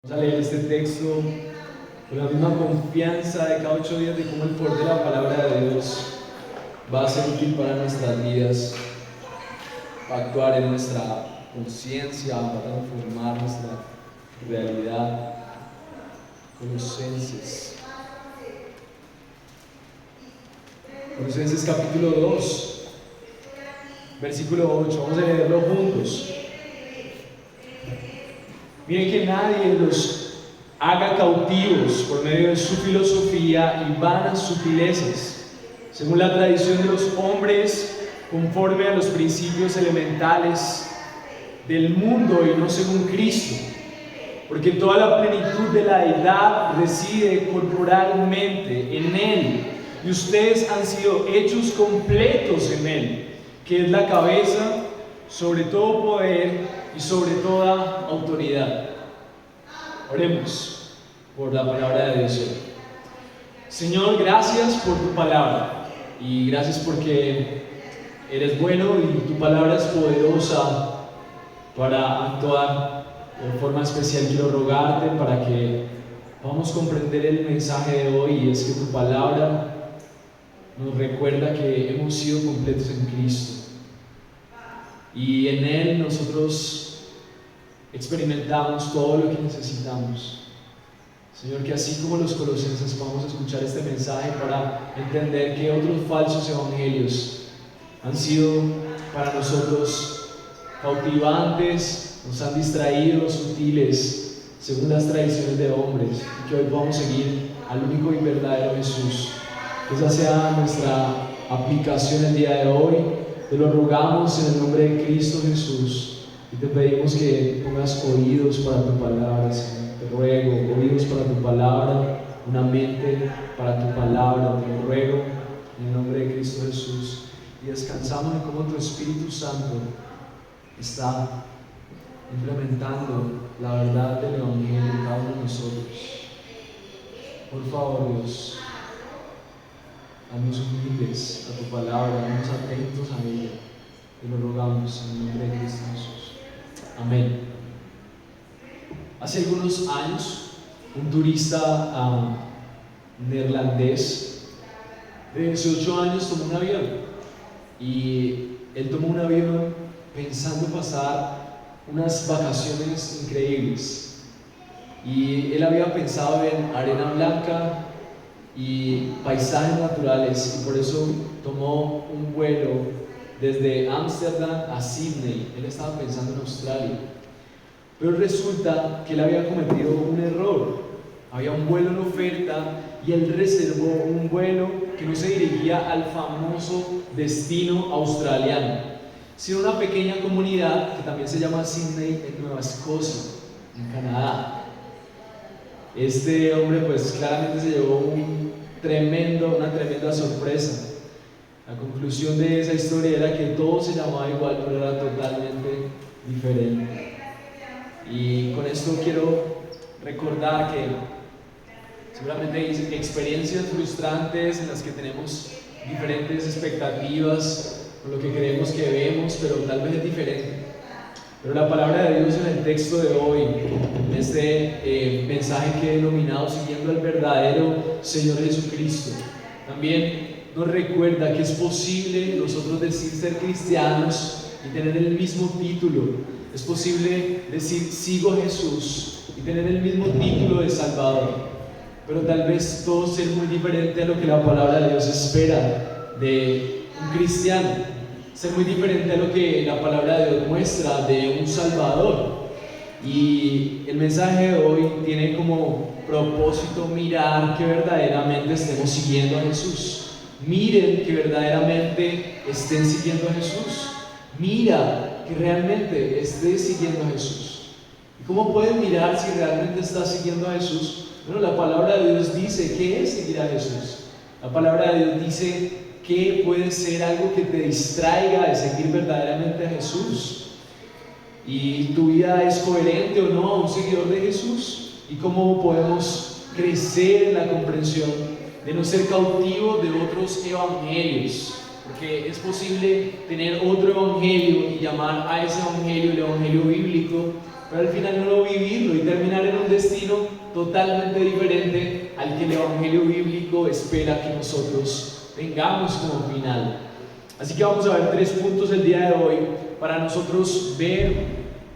Vamos a leer este texto con la misma confianza de cada 8 días de cómo el poder de la palabra de Dios va a ser útil para nuestras vidas, para actuar en nuestra conciencia, para transformar nuestra realidad. Colosenses capítulo 2, versículo 8. Vamos a leerlo juntos. Miren que nadie los haga cautivos por medio de su filosofía y vanas sutilezas, según la tradición de los hombres, conforme a los principios elementales del mundo y no según Cristo, porque toda la plenitud de la deidad reside corporalmente en Él, y ustedes han sido hechos completos en Él, que es la cabeza sobre todo poder y sobre toda autoridad. Oremos por la palabra de Dios hoy. Señor, gracias por tu palabra y gracias porque eres bueno y tu palabra es poderosa para actuar. De forma especial quiero rogarte para que podamos comprender el mensaje de hoy, y es que tu palabra nos recuerda que hemos sido completos en Cristo y en Él nosotros experimentamos todo lo que necesitamos. Señor, que así como los colosenses podamos escuchar este mensaje para entender que otros falsos evangelios han sido para nosotros cautivantes, nos han distraído, sutiles, según las tradiciones de hombres, y que hoy podamos seguir al único y verdadero Jesús. Que esa sea nuestra aplicación el día de hoy. Te lo rogamos en el nombre de Cristo Jesús y te pedimos que pongas oídos para tu palabra, Señor. Te ruego, oídos para tu palabra, una mente para tu palabra, te lo ruego en el nombre de Cristo Jesús. Y descansamos en cómo tu Espíritu Santo está implementando la verdad del Evangelio en cada uno de nosotros. Por favor, Dios, haznos humildes a tu palabra, haznos atentos a ella. Te lo rogamos en el nombre de Cristo Jesús. Amén. Hace algunos años, un turista neerlandés de 18 años tomó un avión. Y él tomó un avión pensando pasar unas vacaciones increíbles. Y él había pensado en arena blanca y paisajes naturales, y por eso tomó un vuelo desde Ámsterdam a Sydney. Él estaba pensando en Australia, pero resulta que él había cometido un error. Había un vuelo en oferta y él reservó un vuelo que no se dirigía al famoso destino australiano, sino una pequeña comunidad que también se llama Sydney, en Nueva Escocia, en Canadá. Este hombre pues claramente se llevó una tremenda sorpresa. La conclusión de esa historia era que todo se llamaba igual, pero era totalmente diferente. Y con esto quiero recordar que seguramente hay experiencias frustrantes en las que tenemos diferentes expectativas con lo que creemos que vemos, pero tal vez es diferente. Pero la palabra de Dios en el texto de hoy, en este mensaje que he denominado Siguiendo al verdadero Señor Jesucristo, también nos recuerda que es posible nosotros decir ser cristianos y tener el mismo título. Es posible decir sigo a Jesús y tener el mismo título de Salvador, pero tal vez todo ser muy diferente a lo que la palabra de Dios espera de un cristiano, ser muy diferente a lo que la palabra de Dios muestra de un Salvador. Y el mensaje de hoy tiene como propósito mirar que verdaderamente estemos siguiendo a Jesús. Miren que verdaderamente estén siguiendo a Jesús. Mira que realmente estés siguiendo a Jesús. ¿Y cómo puedes mirar si realmente estás siguiendo a Jesús? Bueno, la palabra de Dios dice qué es seguir a Jesús. La palabra de Dios dice que puede ser algo que te distraiga de seguir verdaderamente a Jesús. ¿Y tu vida es coherente o no a un seguidor de Jesús? ¿Y cómo podemos crecer en la comprensión de no ser cautivos de otros evangelios? Porque es posible tener otro evangelio y llamar a ese evangelio el evangelio bíblico, pero al final no vivirlo y terminar en un destino totalmente diferente al que el Evangelio bíblico espera que nosotros tengamos como final. Así que vamos a ver 3 puntos el día de hoy para nosotros ver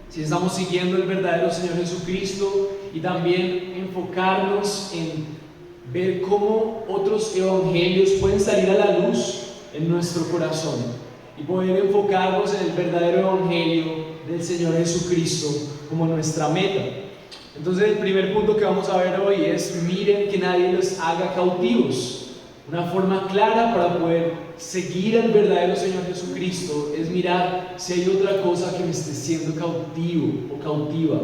si estamos siguiendo el verdadero Señor Jesucristo y también enfocarnos en ver cómo otros evangelios pueden salir a la luz en nuestro corazón y poder enfocarnos en el verdadero evangelio del Señor Jesucristo como nuestra meta. Entonces el primer punto que vamos a ver hoy es: miren que nadie los haga cautivos. Una forma clara para poder seguir al verdadero Señor Jesucristo es mirar si hay otra cosa que me esté siendo cautivo o cautiva.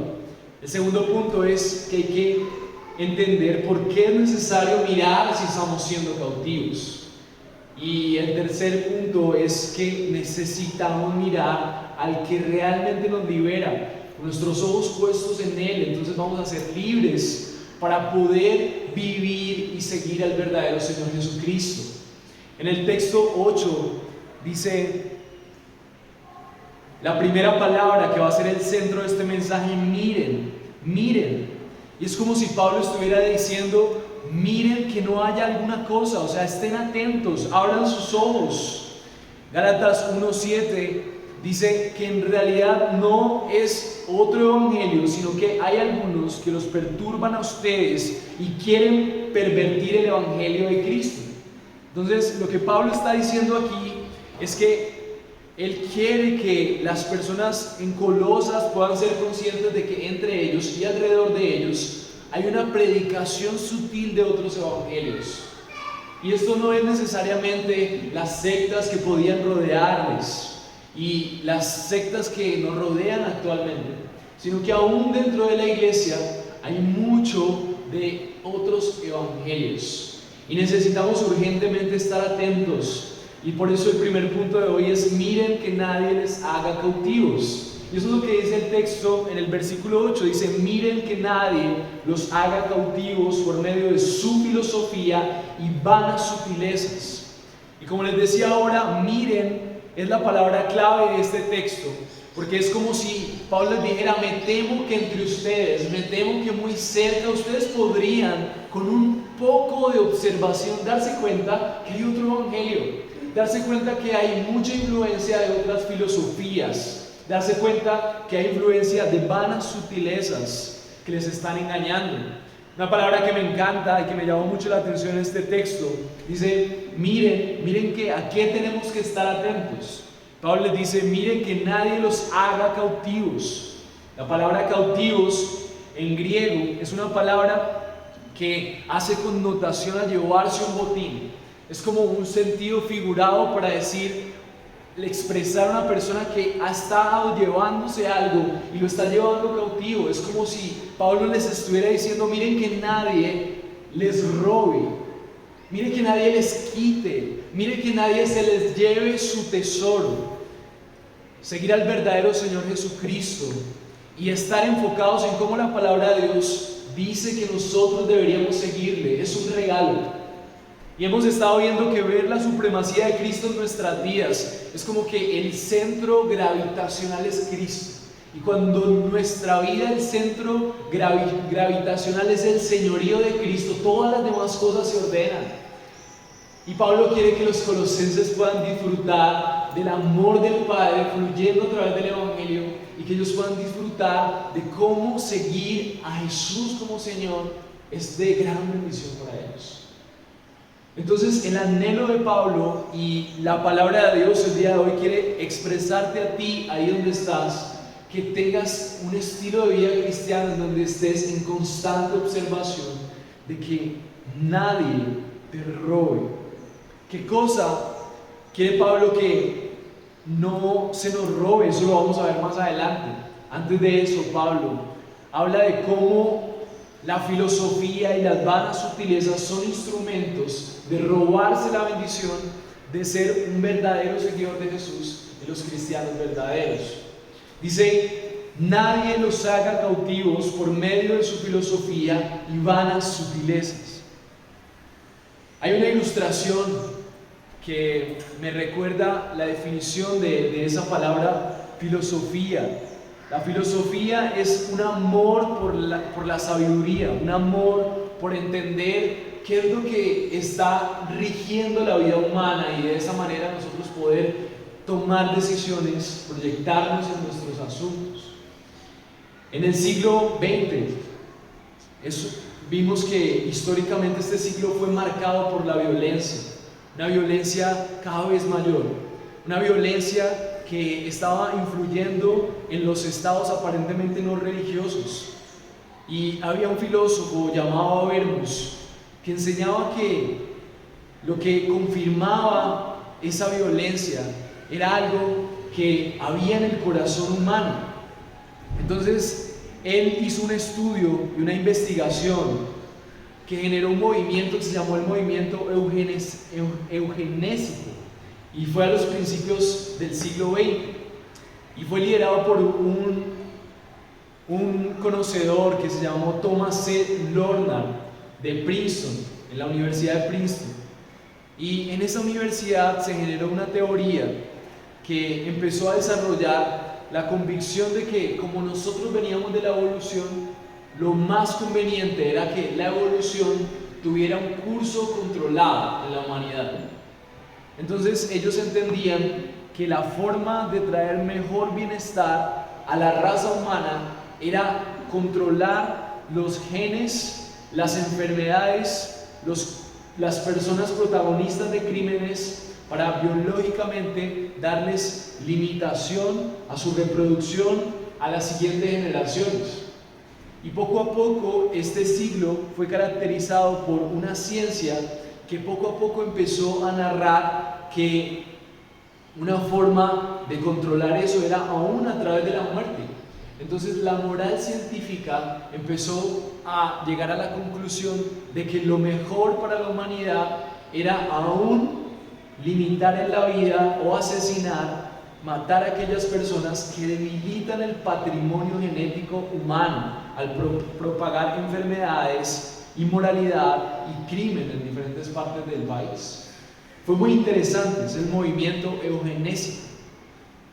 El segundo punto es que hay que entender por qué es necesario mirar si estamos siendo cautivos. Y el tercer punto es que necesitamos mirar al que realmente nos libera, con nuestros ojos puestos en Él. Entonces vamos a ser libres para poder vivir y seguir al verdadero Señor Jesucristo. En el texto 8 dice la primera palabra que va a ser el centro de este mensaje: miren, miren. Y es como si Pablo estuviera diciendo: miren que no haya alguna cosa, o sea, estén atentos, abran sus ojos. Gálatas 1:7 dice que en realidad no es otro evangelio, sino que hay algunos que los perturban a ustedes y quieren pervertir el evangelio de Cristo. Entonces, lo que Pablo está diciendo aquí es que él quiere que las personas en Colosas puedan ser conscientes de que entre ellos y alrededor de ellos hay una predicación sutil de otros evangelios. Y esto no es necesariamente las sectas que podían rodearles y las sectas que nos rodean actualmente, sino que aún dentro de la iglesia hay mucho de otros evangelios y necesitamos urgentemente estar atentos. Y por eso el primer punto de hoy es: miren que nadie les haga cautivos. Y eso es lo que dice el texto en el versículo 8, dice: miren que nadie los haga cautivos por medio de su filosofía y vanas sutilezas. Y como les decía ahora, miren es la palabra clave de este texto, porque es como si Pablo les dijera: me temo que entre ustedes, me temo que muy cerca ustedes podrían, con un poco de observación, darse cuenta que hay otro evangelio, darse cuenta que hay mucha influencia de otras filosofías, darse cuenta que hay influencia de vanas sutilezas que les están engañando. Una palabra que me encanta y que me llamó mucho la atención en este texto dice: miren que a qué tenemos que estar atentos. Pablo les dice: miren que nadie los haga cautivos. La palabra cautivos en griego es una palabra que hace connotación a llevarse un botín. Es como un sentido figurado para decir, expresar a una persona que ha estado llevándose algo y lo está llevando cautivo. Es como si Pablo les estuviera diciendo: miren que nadie les robe, miren que nadie les quite, miren que nadie se les lleve su tesoro. Seguir al verdadero Señor Jesucristo y estar enfocados en cómo la palabra de Dios dice que nosotros deberíamos seguirle es un regalo. Y hemos estado viendo que ver la supremacía de Cristo en nuestras vidas es como que el centro gravitacional es Cristo. Y cuando en nuestra vida el centro gravitacional es el señorío de Cristo, todas las demás cosas se ordenan. Y Pablo quiere que los colosenses puedan disfrutar del amor del Padre fluyendo a través del Evangelio y que ellos puedan disfrutar de cómo seguir a Jesús como Señor. Es de gran bendición para ellos. Entonces el anhelo de Pablo y la palabra de Dios el día de hoy quiere expresarte a ti, ahí donde estás, que tengas un estilo de vida cristiano en donde estés en constante observación de que nadie te robe. ¿Qué cosa quiere Pablo que no se nos robe? Eso lo vamos a ver más adelante. Antes de eso, Pablo habla de cómo la filosofía y las vanas sutilezas son instrumentos de robarse la bendición de ser un verdadero seguidor de Jesús y los cristianos verdaderos. Dice: nadie los haga cautivos por medio de su filosofía y vanas sutilezas. Hay una ilustración que me recuerda la definición de esa palabra filosofía. La filosofía es un amor por la sabiduría, un amor por entender qué es lo que está rigiendo la vida humana y de esa manera nosotros poder tomar decisiones, proyectarnos en nuestros asuntos. En el siglo XX, vimos que históricamente este siglo fue marcado por la violencia, una violencia cada vez mayor, una violencia que estaba influyendo en los estados aparentemente no religiosos. Y había un filósofo llamado Habermas que enseñaba que lo que confirmaba esa violencia era algo que había en el corazón humano. Entonces, él hizo un estudio y una investigación que generó un movimiento que se llamó el movimiento eugenésico, y fue a los principios del siglo XX, y fue liderado por un conocedor que se llamó Thomas C. Lornar de Princeton, en la Universidad de Princeton. Y en esa universidad se generó una teoría que empezó a desarrollar la convicción de que, como nosotros veníamos de la evolución, lo más conveniente era que la evolución tuviera un curso controlado en la humanidad. Entonces ellos entendían que la forma de traer mejor bienestar a la raza humana era controlar los genes, las enfermedades, las personas protagonistas de crímenes, para biológicamente darles limitación a su reproducción a las siguientes generaciones. Y poco a poco este siglo fue caracterizado por una ciencia que poco a poco empezó a narrar que una forma de controlar eso era aún a través de la muerte. Entonces la moral científica empezó a llegar a la conclusión de que lo mejor para la humanidad era aún limitar en la vida o asesinar, matar a aquellas personas que debilitan el patrimonio genético humano al propagar enfermedades, inmoralidad y crimen en diferentes partes del país. Fue muy interesante, es el movimiento eugenésico.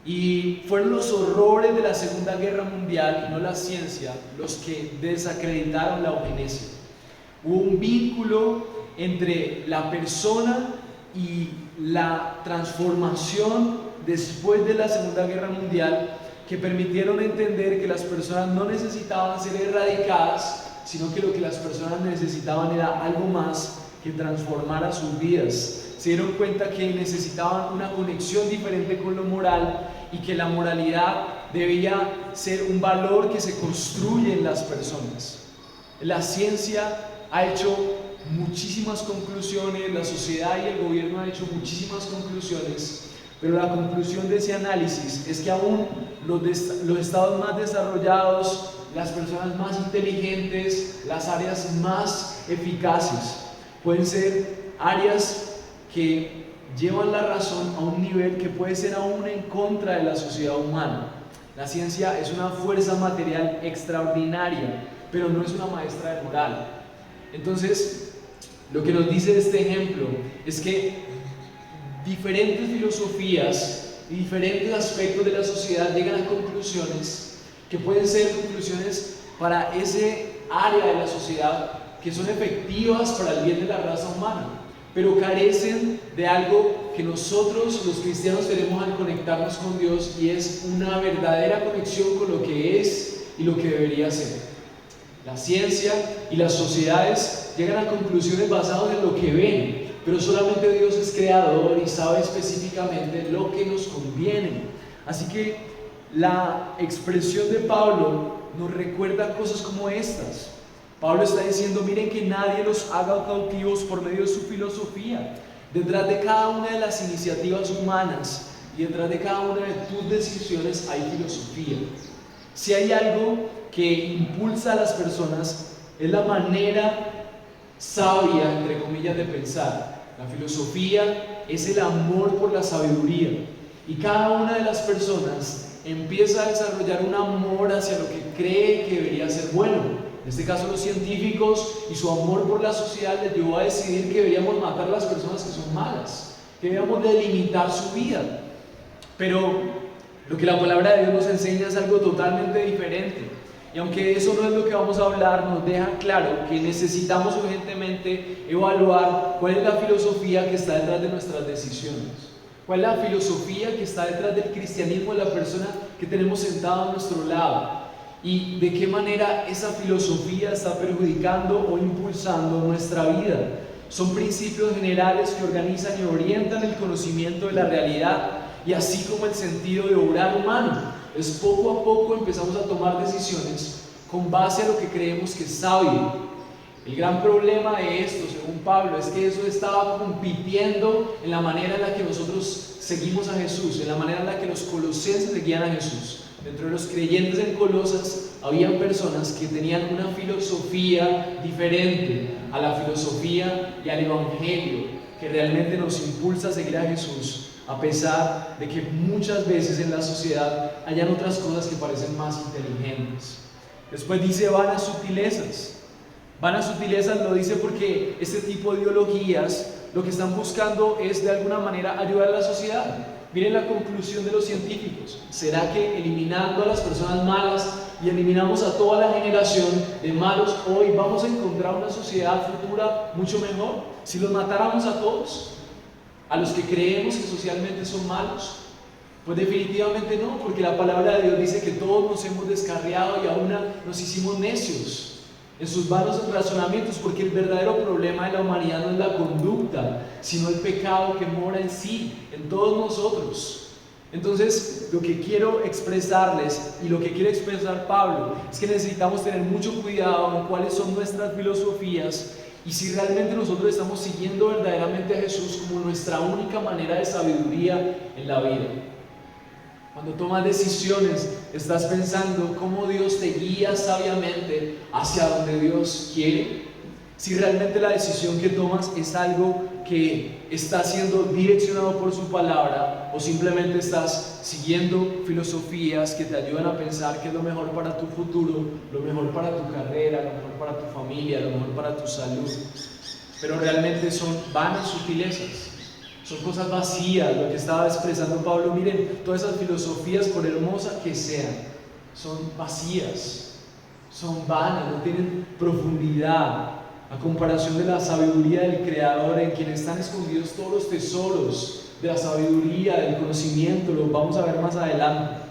Y fueron los horrores de la Segunda Guerra Mundial y no la ciencia los que desacreditaron la eugenesia. Hubo un vínculo entre la persona y la transformación después de la Segunda Guerra Mundial, que permitieron entender que las personas no necesitaban ser erradicadas, sino que lo que las personas necesitaban era algo más que transformara sus vidas. Se dieron cuenta que necesitaban una conexión diferente con lo moral y que la moralidad debía ser un valor que se construye en las personas. La ciencia ha hecho muchísimas conclusiones, la sociedad y el gobierno han hecho muchísimas conclusiones, pero la conclusión de ese análisis es que aún los estados más desarrollados, las personas más inteligentes, las áreas más eficaces, pueden ser áreas que llevan la razón a un nivel que puede ser aún en contra de la sociedad humana. La ciencia es una fuerza material extraordinaria, pero no es una maestra de moral. Entonces, lo que nos dice este ejemplo es que diferentes filosofías y diferentes aspectos de la sociedad llegan a conclusiones que pueden ser conclusiones para ese área de la sociedad que son efectivas para el bien de la raza humana, pero carecen de algo que nosotros los cristianos tenemos al conectarnos con Dios, y es una verdadera conexión con lo que es y lo que debería ser. La ciencia y las sociedades llegan a conclusiones basadas en lo que ven, pero solamente Dios es creador y sabe específicamente lo que nos conviene. Así que la expresión de Pablo nos recuerda cosas como estas. Pablo está diciendo: miren que nadie los haga cautivos por medio de su filosofía. Detrás de cada una de las iniciativas humanas y detrás de cada una de tus decisiones hay filosofía. Si hay algo que impulsa a las personas, es la manera sabia, entre comillas, de pensar. La filosofía es el amor por la sabiduría, y cada una de las personas empieza a desarrollar un amor hacia lo que cree que debería ser bueno. En este caso, los científicos y su amor por la sociedad les llevó a decidir que deberíamos matar a las personas que son malas, que deberíamos delimitar su vida. Pero Lo que la palabra de Dios nos enseña es algo totalmente diferente. Y aunque eso no es lo que vamos a hablar, nos deja claro que necesitamos urgentemente evaluar cuál es la filosofía que está detrás de nuestras decisiones. ¿Cuál es la filosofía que está detrás del cristianismo de la persona que tenemos sentado a nuestro lado? Y de qué manera esa filosofía está perjudicando o impulsando nuestra vida. Son principios generales que organizan y orientan el conocimiento de la realidad y así como el sentido de obrar humano. Es poco a poco empezamos a tomar decisiones con base a lo que creemos que es sabio. El gran problema de esto, según Pablo, es que eso estaba compitiendo en la manera en la que nosotros seguimos a Jesús, en la manera en la que los colosenses seguían a Jesús. Dentro de los creyentes en Colosas, habían personas que tenían una filosofía diferente a la filosofía y al Evangelio, que realmente nos impulsa a seguir a Jesús, a pesar de que muchas veces en la sociedad hayan otras cosas que parecen más inteligentes. Después dice vanas sutilezas. Vanas sutilezas lo dice porque este tipo de ideologías lo que están buscando es de alguna manera ayudar a la sociedad. Miren la conclusión de los científicos. ¿Será que eliminando a las personas malas y eliminamos a toda la generación de malos, hoy vamos a encontrar una sociedad futura mucho mejor? Si los matáramos a todos, a los que creemos que socialmente son malos, pues definitivamente no, porque la palabra de Dios dice que todos nos hemos descarriado y aún nos hicimos necios en sus vanos razonamientos, porque el verdadero problema de la humanidad no es la conducta, sino el pecado que mora en sí, en todos nosotros. Entonces, lo que quiero expresarles y lo que quiere expresar Pablo es que necesitamos tener mucho cuidado en cuáles son nuestras filosofías y si realmente nosotros estamos siguiendo verdaderamente a Jesús como nuestra única manera de sabiduría en la vida. Cuando tomas decisiones, estás pensando cómo Dios te guía sabiamente hacia donde Dios quiere. Si realmente la decisión que tomas es algo que está siendo direccionado por su palabra o simplemente estás siguiendo filosofías que te ayudan a pensar qué es lo mejor para tu futuro, lo mejor para tu carrera, lo mejor para tu familia, lo mejor para tu salud. Pero realmente son vanas sutilezas. Son cosas vacías, lo que estaba expresando Pablo. Miren, todas esas filosofías, por hermosas que sean, son vacías, son vanas, no tienen profundidad a comparación de la sabiduría del Creador, en quien están escondidos todos los tesoros de la sabiduría, del conocimiento. Lo vamos a ver más adelante.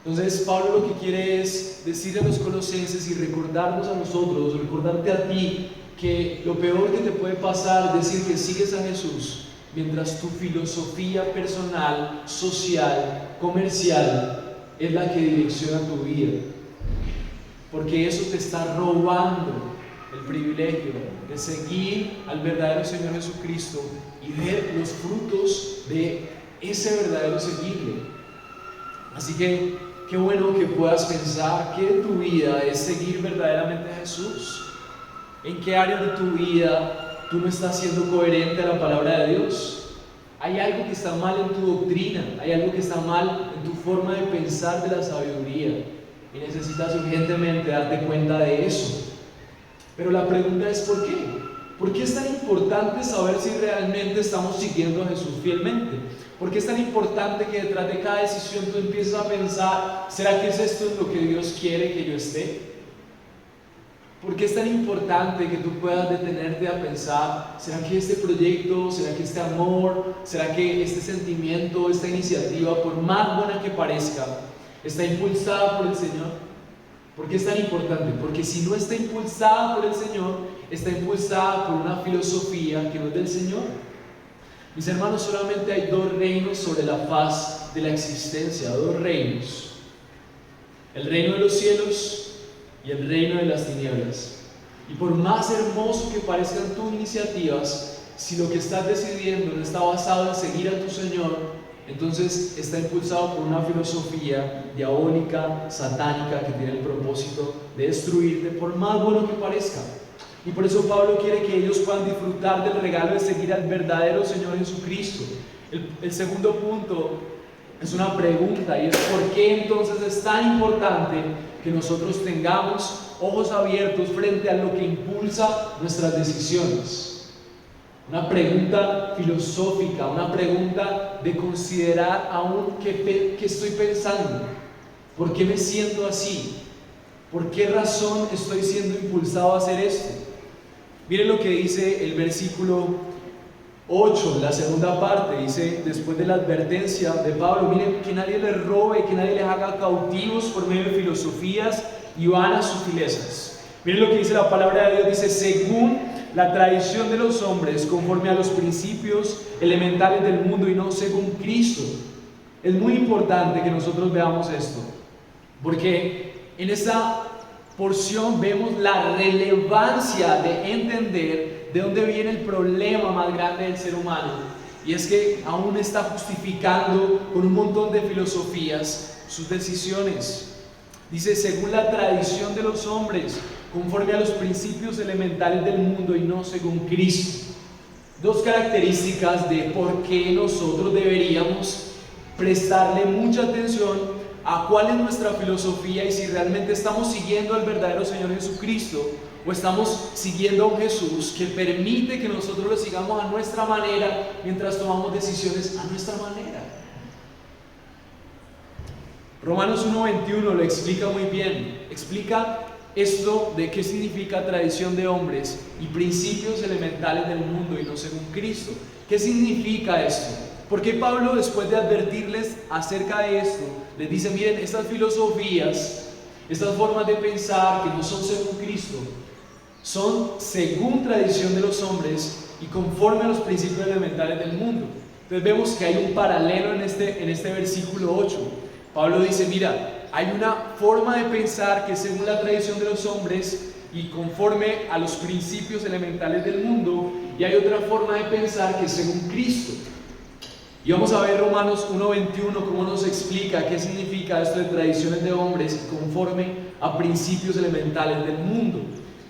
Entonces Pablo lo que quiere es decirle a los colosenses y recordarnos a nosotros, recordarte a ti, que lo peor que te puede pasar es decir que sigues a Jesús mientras tu filosofía personal, social, comercial es la que direcciona tu vida, porque eso te está robando el privilegio de seguir al verdadero Señor Jesucristo y ver los frutos de ese verdadero seguirle. Así que qué bueno que puedas pensar que tu vida es seguir verdaderamente a Jesús. ¿En qué área de tu vida tú no estás siendo coherente a la palabra de Dios? Hay algo que está mal en tu doctrina, hay algo que está mal en tu forma de pensar de la sabiduría y necesitas urgentemente darte cuenta de eso. Pero la pregunta es ¿por qué? ¿Por qué es tan importante saber si realmente estamos siguiendo a Jesús fielmente? ¿Por qué es tan importante que detrás de cada decisión tú empieces a pensar, ¿será que es esto lo que Dios quiere que yo esté? ¿Por qué es tan importante que tú puedas detenerte a pensar, ¿será que este proyecto, será que este amor, será que este sentimiento, esta iniciativa, por más buena que parezca, está impulsada por el Señor? ¿Por qué es tan importante? Porque si no está impulsada por el Señor, está impulsada por una filosofía que no es del Señor. Mis hermanos, solamente hay dos reinos sobre la faz de la existencia, dos reinos: el reino de los cielos y el reino de las tinieblas. Y por más hermoso que parezcan tus iniciativas, si lo que estás decidiendo no está basado en seguir a tu Señor, entonces está impulsado por una filosofía diabólica, satánica, que tiene el propósito de destruirte, por más bueno que parezca. Y por eso Pablo quiere que ellos puedan disfrutar del regalo de seguir al verdadero Señor Jesucristo. El segundo punto es una pregunta, y es ¿por qué entonces es tan importante que nosotros tengamos ojos abiertos frente a lo que impulsa nuestras decisiones? una pregunta filosófica, una pregunta de considerar aún qué estoy pensando, por qué me siento así, por qué razón estoy siendo impulsado a hacer esto. Miren lo que dice el versículo 8, la segunda parte, dice, después de la advertencia de Pablo, miren, que nadie les robe, que nadie les haga cautivos por medio de filosofías y vanas sutilezas. Miren lo que dice la palabra de Dios, dice, según la tradición de los hombres, conforme a los principios elementales del mundo y no según Cristo. Es muy importante que nosotros veamos esto, porque en esta porción vemos la relevancia de entender de dónde viene el problema más grande del ser humano, y es que aún está justificando con un montón de filosofías sus decisiones. Dice, según la tradición de los hombres, conforme a los principios elementales del mundo y no según Cristo. Dos características de por qué nosotros deberíamos prestarle mucha atención a cuál es nuestra filosofía y si realmente estamos siguiendo al verdadero Señor Jesucristo o estamos siguiendo a un Jesús que permite que nosotros lo sigamos a nuestra manera mientras tomamos decisiones a nuestra manera. Romanos 1:21 lo explica muy bien, explica esto de qué significa tradición de hombres y principios elementales del mundo y no según Cristo. ¿Qué significa esto? Porque Pablo, después de advertirles acerca de esto, les dice, miren, estas filosofías, estas formas de pensar que no son según Cristo, son según tradición de los hombres y conforme a los principios elementales del mundo. Entonces vemos que hay un paralelo en este versículo 8. Pablo dice, mira, hay una forma de pensar que es según la tradición de los hombres y conforme a los principios elementales del mundo, y hay otra forma de pensar que es según Cristo. Y vamos a ver Romanos 1:21 cómo nos explica qué significa esto de tradiciones de hombres y conforme a principios elementales del mundo.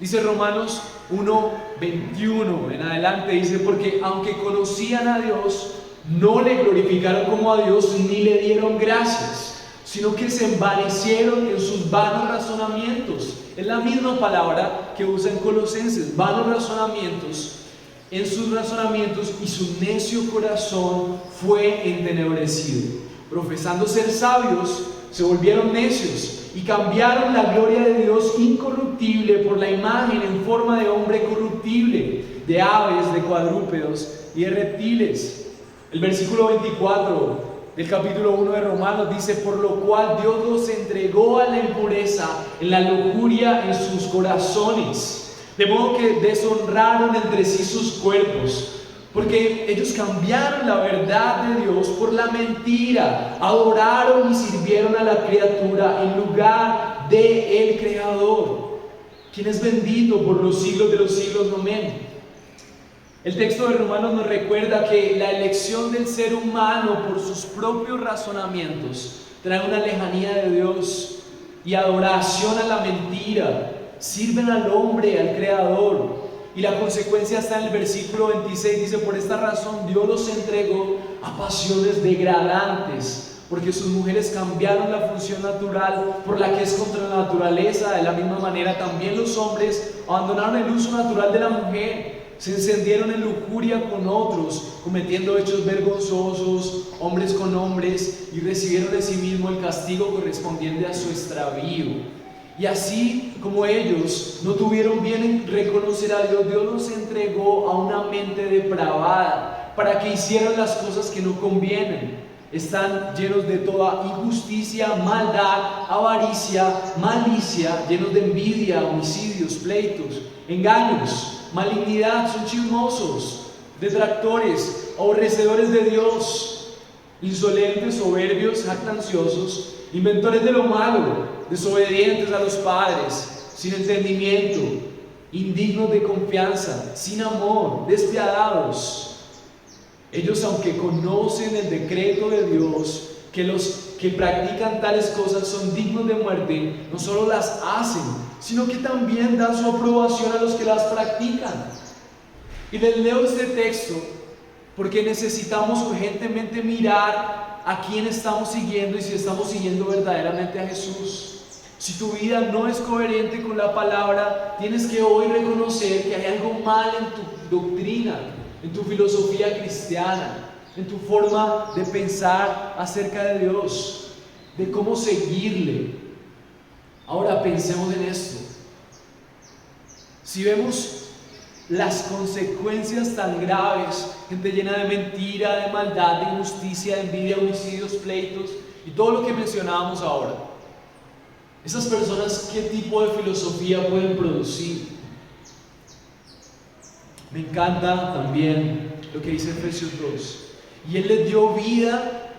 Dice Romanos 1:21 en adelante, dice, porque aunque conocían a Dios, no le glorificaron como a Dios ni le dieron gracias, sino que se envanecieron en sus vanos razonamientos. Es la misma palabra que usa en Colosenses, vanos razonamientos. En sus razonamientos y su necio corazón fue entenebrecido. Profesando ser sabios, se volvieron necios y cambiaron la gloria de Dios incorruptible por la imagen en forma de hombre corruptible, de aves, de cuadrúpedos y de reptiles. El versículo 24 del capítulo 1 de Romanos dice, por lo cual Dios los entregó a la impureza en la lujuria en sus corazones, de modo que deshonraron entre sí sus cuerpos, porque ellos cambiaron la verdad de Dios por la mentira, adoraron y sirvieron a la criatura en lugar de el Creador, quien es bendito por los siglos de los siglos. Amén. El texto de Romanos nos recuerda que la elección del ser humano por sus propios razonamientos trae una lejanía de Dios y adoración a la mentira. Sirven al hombre, al Creador, y la consecuencia está en el versículo 26, dice, por esta razón Dios los entregó a pasiones degradantes, porque sus mujeres cambiaron la función natural por la que es contra la naturaleza. De la misma manera también los hombres abandonaron el uso natural de la mujer, se encendieron en lujuria con otros, cometiendo hechos vergonzosos, hombres con hombres, y recibieron de sí mismo el castigo correspondiente a su extravío. Y así como ellos no tuvieron bien en reconocer a Dios, Dios los entregó a una mente depravada para que hicieran las cosas que no convienen. Están llenos de toda injusticia, maldad, avaricia, malicia, llenos de envidia, homicidios, pleitos, engaños, malignidad, son chismosos, detractores, aborrecedores de Dios, insolentes, soberbios, jactanciosos, inventores de lo malo, desobedientes a los padres, sin entendimiento, indignos de confianza, sin amor, despiadados. Ellos, aunque conocen el decreto de Dios, que los que practican tales cosas son dignos de muerte, no solo las hacen, sino que también dan su aprobación a los que las practican. Y les leo este texto porque necesitamos urgentemente mirar a quién estamos siguiendo y si estamos siguiendo verdaderamente a Jesús. Si tu vida no es coherente con la palabra, tienes que hoy reconocer que hay algo mal en tu doctrina, en tu filosofía cristiana, en tu forma de pensar acerca de Dios, de cómo seguirle. Ahora pensemos en esto. Si vemos las consecuencias tan graves, gente llena de mentira, de maldad, de injusticia, de envidia, homicidios, pleitos y todo lo que mencionábamos ahora, esas personas, ¿qué tipo de filosofía pueden producir? Me encanta también lo que dice Efesios 2. Y Él les dio vida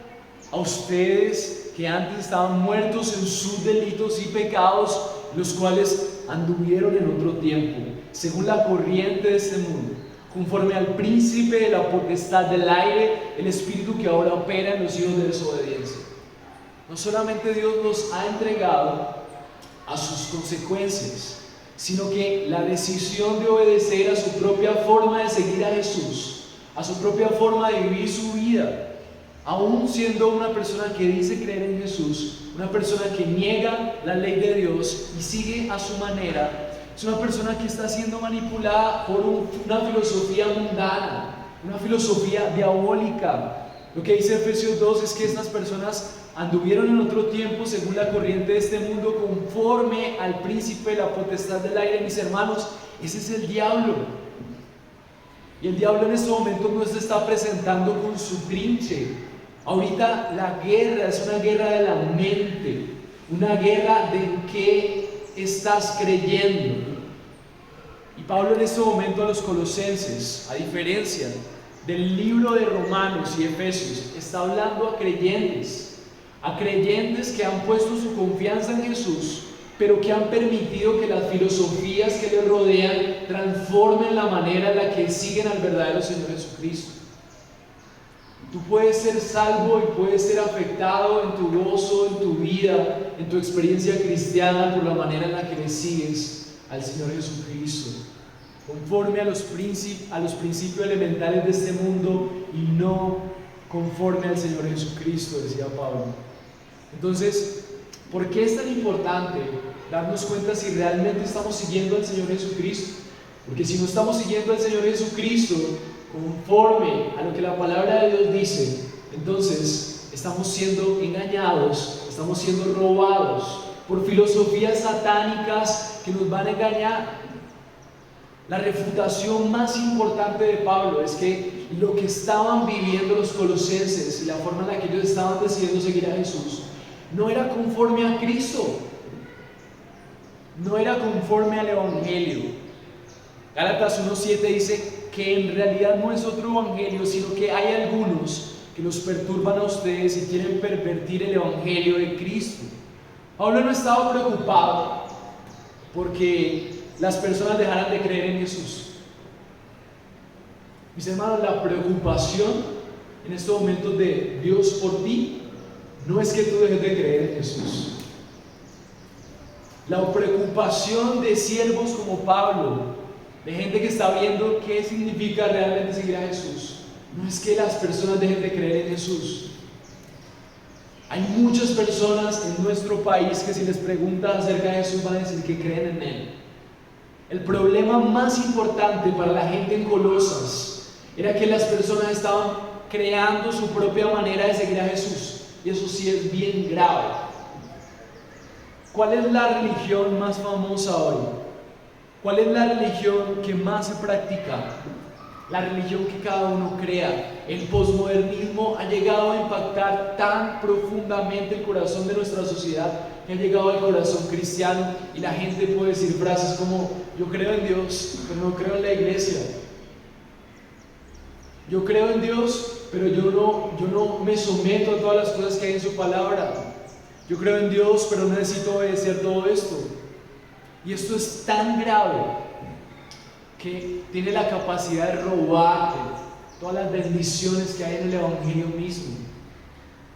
a ustedes que antes estaban muertos en sus delitos y pecados, los cuales anduvieron en otro tiempo, según la corriente de este mundo, conforme al príncipe de la potestad del aire, el espíritu que ahora opera en los hijos de desobediencia. No solamente Dios nos ha entregado a sus consecuencias, sino que la decisión de obedecer a su propia forma de seguir a Jesús, a su propia forma de vivir su vida, aún siendo una persona que dice creer en Jesús, una persona que niega la ley de Dios y sigue a su manera, es una persona que está siendo manipulada por una filosofía mundana, una filosofía diabólica. Lo que dice Efesios 2 es que estas personas anduvieron en otro tiempo según la corriente de este mundo, conforme al príncipe de la potestad del aire. Mis hermanos, ese es el diablo. Y el diablo en este momento no se está presentando con su trinche. Ahorita la guerra es una guerra de la mente, una guerra de en qué estás creyendo. Y Pablo en este momento a los colosenses, a diferencia del libro de Romanos y Efesios, está hablando a creyentes que han puesto su confianza en Jesús, pero que han permitido que las filosofías que les rodean transformen la manera en la que siguen al verdadero Señor Jesucristo. Tú puedes ser salvo y puedes ser afectado en tu gozo, en tu vida, en tu experiencia cristiana por la manera en la que le sigues al Señor Jesucristo, conforme a los principios elementales de este mundo y no conforme al Señor Jesucristo, decía Pablo. Entonces, ¿por qué es tan importante darnos cuenta si realmente estamos siguiendo al Señor Jesucristo? Porque si no estamos siguiendo al Señor Jesucristo conforme a lo que la palabra de Dios dice, entonces estamos siendo engañados, estamos siendo robados por filosofías satánicas que nos van a engañar. La refutación más importante de Pablo es que lo que estaban viviendo los colosenses y la forma en la que ellos estaban decidiendo seguir a Jesús no era conforme a Cristo, no era conforme al Evangelio. Gálatas 1:7 dice que en realidad no es otro evangelio, sino que hay algunos que los perturban a ustedes y quieren pervertir el evangelio de Cristo. Pablo no estaba preocupado porque las personas dejaran de creer en Jesús. Mis hermanos, la preocupación en estos momentos de Dios por ti no es que tú dejes de creer en Jesús. La preocupación de siervos como Pablo, de gente que está viendo qué significa realmente seguir a Jesús, no es que las personas dejen de creer en Jesús. Hay muchas personas en nuestro país que si les preguntas acerca de Jesús van a decir que creen en Él. El problema más importante para la gente en Colosas era que las personas estaban creando su propia manera de seguir a Jesús, y eso sí es bien grave. ¿Cuál es la religión más famosa hoy? ¿Cuál es la religión que más se practica? La religión que cada uno crea. El posmodernismo ha llegado a impactar tan profundamente el corazón de nuestra sociedad que ha llegado al corazón cristiano, y la gente puede decir frases como: yo creo en Dios, pero no creo en la iglesia. Yo creo en Dios, pero yo no me someto a todas las cosas que hay en su palabra. Yo creo en Dios, pero no necesito obedecer todo esto. Y esto es tan grave que tiene la capacidad de robarte todas las bendiciones que hay en el Evangelio mismo.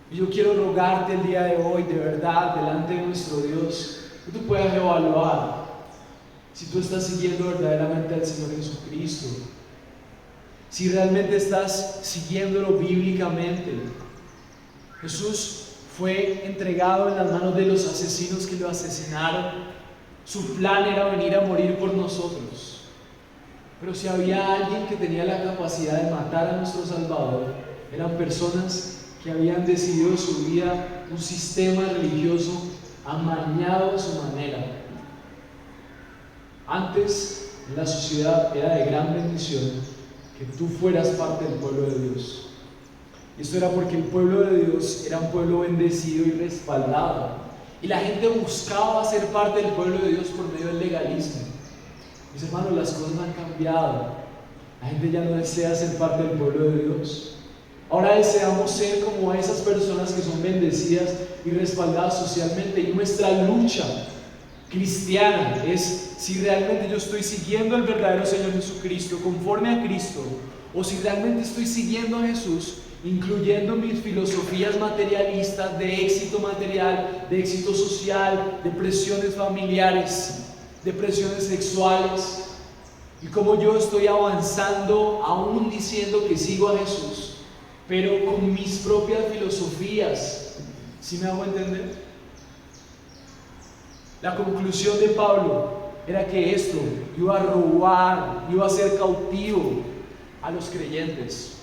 Y yo quiero rogarte el día de hoy, de verdad, delante de nuestro Dios, que tú puedas evaluar si tú estás siguiendo verdaderamente al Señor Jesucristo, si realmente estás siguiéndolo bíblicamente. Jesús fue entregado en las manos de los asesinos que lo asesinaron. Su plan era venir a morir por nosotros. Pero si había alguien que tenía la capacidad de matar a nuestro Salvador, eran personas que habían decidido su vida un sistema religioso amañado a su manera. Antes, en la sociedad era de gran bendición que tú fueras parte del pueblo de Dios. Y esto era porque el pueblo de Dios era un pueblo bendecido y respaldado. Y la gente buscaba ser parte del pueblo de Dios por medio del legalismo. Mis hermanos, las cosas han cambiado. La gente ya no desea ser parte del pueblo de Dios. Ahora deseamos ser como esas personas que son bendecidas y respaldadas socialmente. Y nuestra lucha cristiana es si realmente yo estoy siguiendo al verdadero Señor Jesucristo, conforme a Cristo, o si realmente estoy siguiendo a Jesús, incluyendo mis filosofías materialistas de éxito material, de éxito social, de presiones familiares, de presiones sexuales, y como yo estoy avanzando aún diciendo que sigo a Jesús, pero con mis propias filosofías. ¿Sí me hago entender? La conclusión de Pablo era que esto iba a robar, iba a ser cautivo a los creyentes.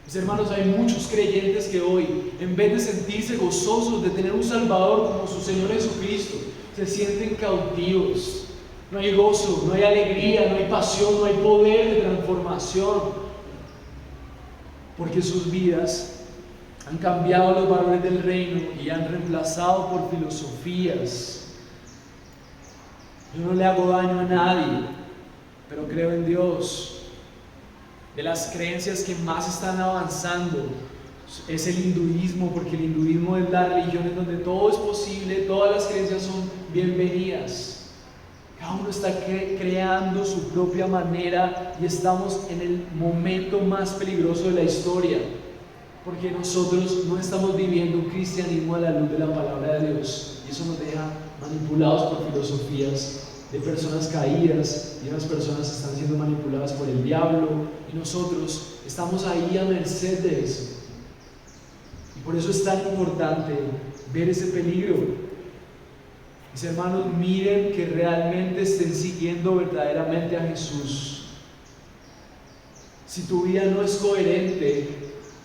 Mis hermanos, hay muchos creyentes que hoy, en vez de sentirse gozosos de tener un Salvador como su Señor Jesucristo, se sienten cautivos. No hay gozo, no hay alegría, no hay pasión, no hay poder de transformación, porque sus vidas han cambiado los valores del reino y han reemplazado por filosofías. Yo no le hago daño a nadie, pero creo en Dios. De las creencias que más están avanzando es el hinduismo, porque el hinduismo es la religión en donde todo es posible, todas las creencias son bienvenidas. Cada uno está creando su propia manera y estamos en el momento más peligroso de la historia, porque nosotros no estamos viviendo un cristianismo a la luz de la palabra de Dios, y eso nos deja manipulados por filosofías de personas caídas, y esas personas están siendo manipuladas por el diablo, y nosotros estamos ahí a merced de eso. Y por eso es tan importante ver ese peligro. Mis hermanos, miren que realmente estén siguiendo verdaderamente a Jesús. Si tu vida no es coherente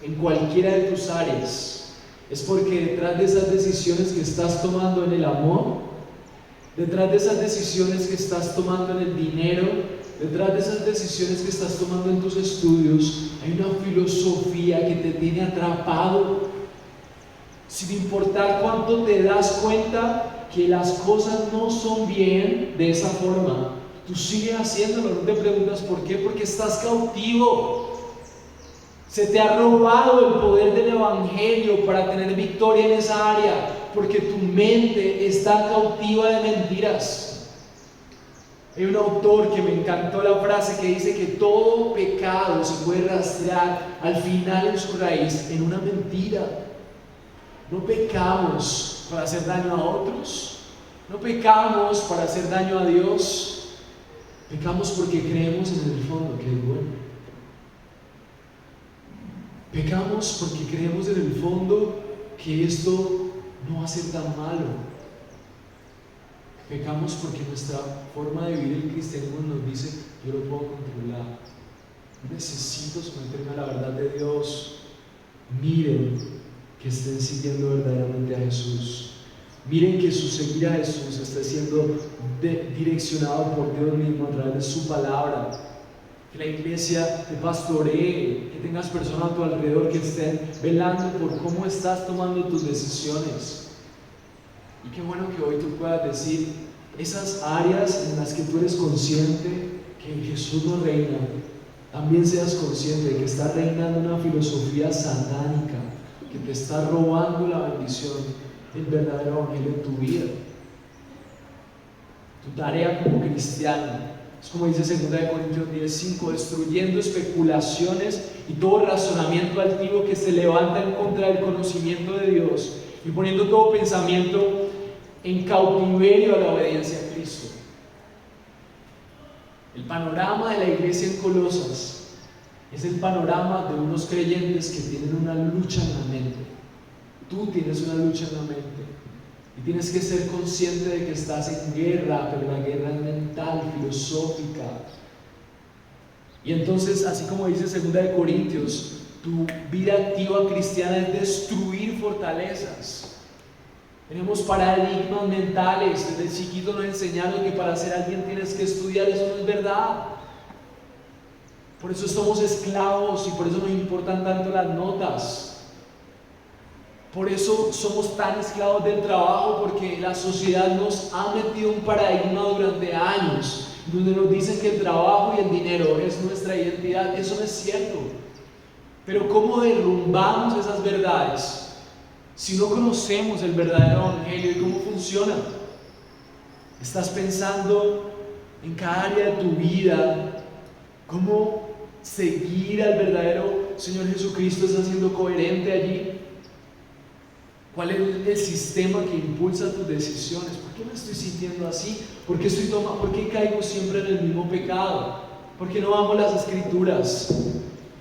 en cualquiera de tus áreas, es porque detrás de esas decisiones que estás tomando en el amor, detrás de esas decisiones que estás tomando en el dinero, detrás de esas decisiones que estás tomando en tus estudios, hay una filosofía que te tiene atrapado, sin importar cuánto te das cuenta que las cosas no son bien de esa forma. Tú sigues haciéndolo, no te preguntas por qué, porque estás cautivo. Se te ha robado el poder del Evangelio para tener victoria en esa área, porque tu mente está cautiva de mentiras. Hay un autor que me encantó la frase que dice que todo pecado se puede rastrear al final en su raíz en una mentira. No pecamos para hacer daño a otros, no pecamos para hacer daño a Dios, pecamos porque creemos en el fondo que es bueno. Pecamos porque creemos en el fondo que esto no va a ser tan malo. Pecamos porque nuestra forma de vivir el cristianismo nos dice: yo lo puedo controlar, no necesito someterme a la verdad de Dios. Miren que estén siguiendo verdaderamente a Jesús. Miren que su seguir a Jesús está siendo direccionado por Dios mismo a través de su palabra. Que la iglesia te pastoree, que tengas personas a tu alrededor que estén velando por cómo estás tomando tus decisiones. Y qué bueno que hoy tú puedas decir esas áreas en las que tú eres consciente que Jesús no reina, también seas consciente de que está reinando una filosofía satánica que te está robando la bendición del verdadero evangelio en tu vida. Tu tarea como cristiano es como dice 2 Corintios 10:5, destruyendo especulaciones y todo razonamiento altivo que se levanta en contra del conocimiento de Dios, y poniendo todo pensamiento en cautiverio a la obediencia a Cristo. El panorama de la iglesia en Colosas es el panorama de unos creyentes que tienen una lucha en la mente. Tú tienes una lucha en la mente. Y tienes que ser consciente de que estás en guerra, pero la guerra es mental, filosófica. Y entonces, así como dice 2 Corintios, tu vida activa cristiana es destruir fortalezas. Tenemos paradigmas mentales. Desde chiquitos nos enseñaron que para ser alguien tienes que estudiar. Eso no es verdad. Por eso somos esclavos y por eso nos importan tanto las notas. Por eso somos tan esclavos del trabajo, porque la sociedad nos ha metido un paradigma durante años donde nos dicen que el trabajo y el dinero es nuestra identidad. Eso no es cierto. Pero ¿cómo derrumbamos esas verdades si no conocemos el verdadero evangelio y cómo funciona? ¿Estás pensando en cada área de tu vida cómo seguir al verdadero Señor Jesucristo? ¿Estás siendo coherente allí? ¿Cuál es el sistema que impulsa tus decisiones? ¿Por qué me estoy sintiendo así? ¿Por qué caigo siempre en el mismo pecado? ¿Por qué no amo las Escrituras?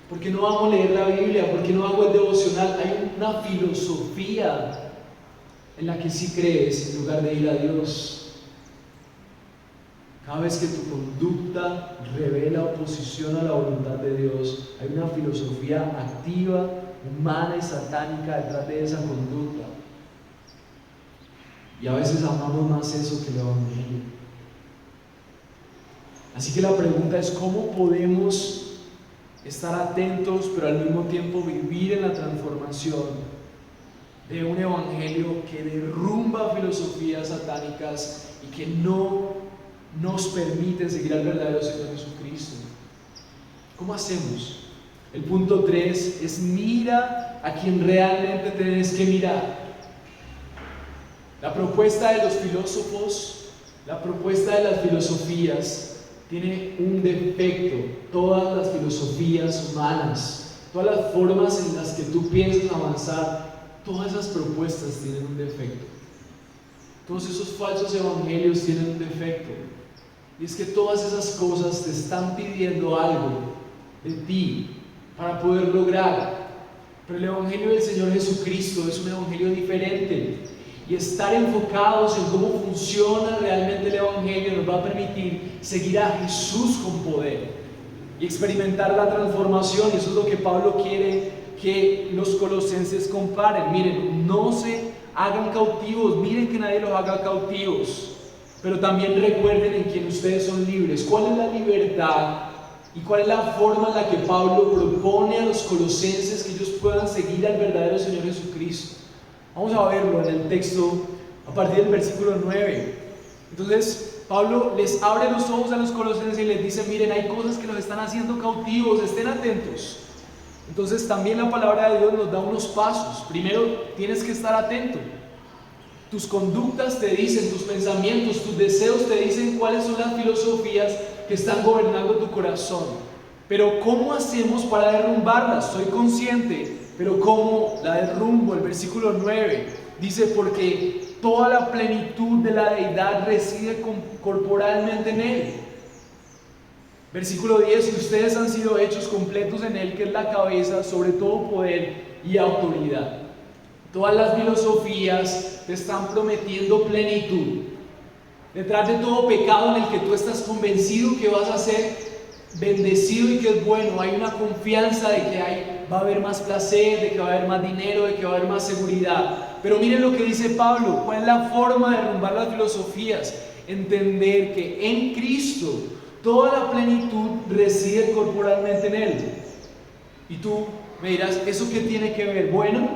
¿Por qué no amo leer la Biblia? ¿Por qué no hago el devocional? Hay una filosofía en la que sí crees en lugar de ir a Dios. Cada vez que tu conducta revela oposición a la voluntad de Dios, hay una filosofía activa, humana y satánica detrás de esa conducta. Y a veces amamos más eso que el evangelio. Así que la pregunta es: ¿cómo podemos estar atentos pero al mismo tiempo vivir en la transformación de un evangelio que derrumba filosofías satánicas y que no nos permite seguir al verdadero Señor Jesucristo? ¿Cómo hacemos? El punto 3 es: mira a quien realmente tienes que mirar. La propuesta de los filósofos, la propuesta de las filosofías tiene un defecto. Todas las filosofías humanas, todas las formas en las que tú piensas avanzar, todas esas propuestas tienen un defecto. Todos esos falsos evangelios tienen un defecto. Y es que todas esas cosas te están pidiendo algo de ti para poder lograr. Pero el evangelio del Señor Jesucristo es un evangelio diferente. Y estar enfocados en cómo funciona realmente el evangelio nos va a permitir seguir a Jesús con poder y experimentar la transformación. Y eso es lo que Pablo quiere que los colosenses comparen. Miren, no se hagan cautivos, miren que nadie los haga cautivos, pero también recuerden en quien ustedes son libres. ¿Cuál es la libertad y cuál es la forma en la que Pablo propone a los colosenses que ellos puedan seguir al verdadero Señor Jesucristo? Vamos a verlo en el texto a partir del versículo 9. Entonces Pablo les abre los ojos a los colosenses y les dice: miren, hay cosas que los están haciendo cautivos, estén atentos. Entonces también la palabra de Dios nos da unos pasos. Primero, tienes que estar atento. Tus conductas te dicen, tus pensamientos, tus deseos te dicen cuáles son las filosofías que están gobernando tu corazón. Pero ¿cómo hacemos para derrumbarlas? Soy consciente, pero ¿cómo la derrumbo? El versículo 9 dice: porque toda la plenitud de la deidad reside corporalmente en Él. Versículo 10: y ustedes han sido hechos completos en Él, que es la cabeza sobre todo poder y autoridad. Todas las filosofías te están prometiendo plenitud. Detrás de todo pecado en el que tú estás convencido que vas a ser bendecido y que es bueno, hay una confianza de que va a haber más placer, de que va a haber más dinero, de que va a haber más seguridad. Pero miren lo que dice Pablo. ¿Cuál es la forma de derrumbar las filosofías? Entender que en Cristo toda la plenitud reside corporalmente en Él. Y tú me dirás: ¿eso qué tiene que ver? Bueno,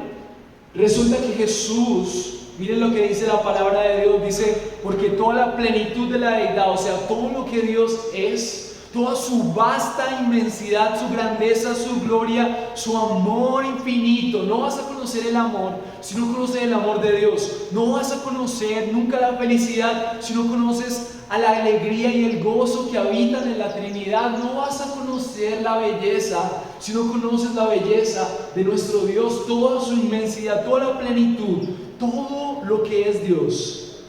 resulta que Jesús, miren lo que dice la palabra de Dios, dice: porque toda la plenitud de la deidad, o sea, todo lo que Dios es, toda su vasta inmensidad, su grandeza, su gloria, su amor infinito. No vas a conocer el amor si no conoces el amor de Dios. No vas a conocer nunca la felicidad si no conoces a la alegría y el gozo que habitan en la Trinidad. No vas a conocer la belleza si no conoces la belleza de nuestro Dios, toda su inmensidad, toda la plenitud, todo lo que es Dios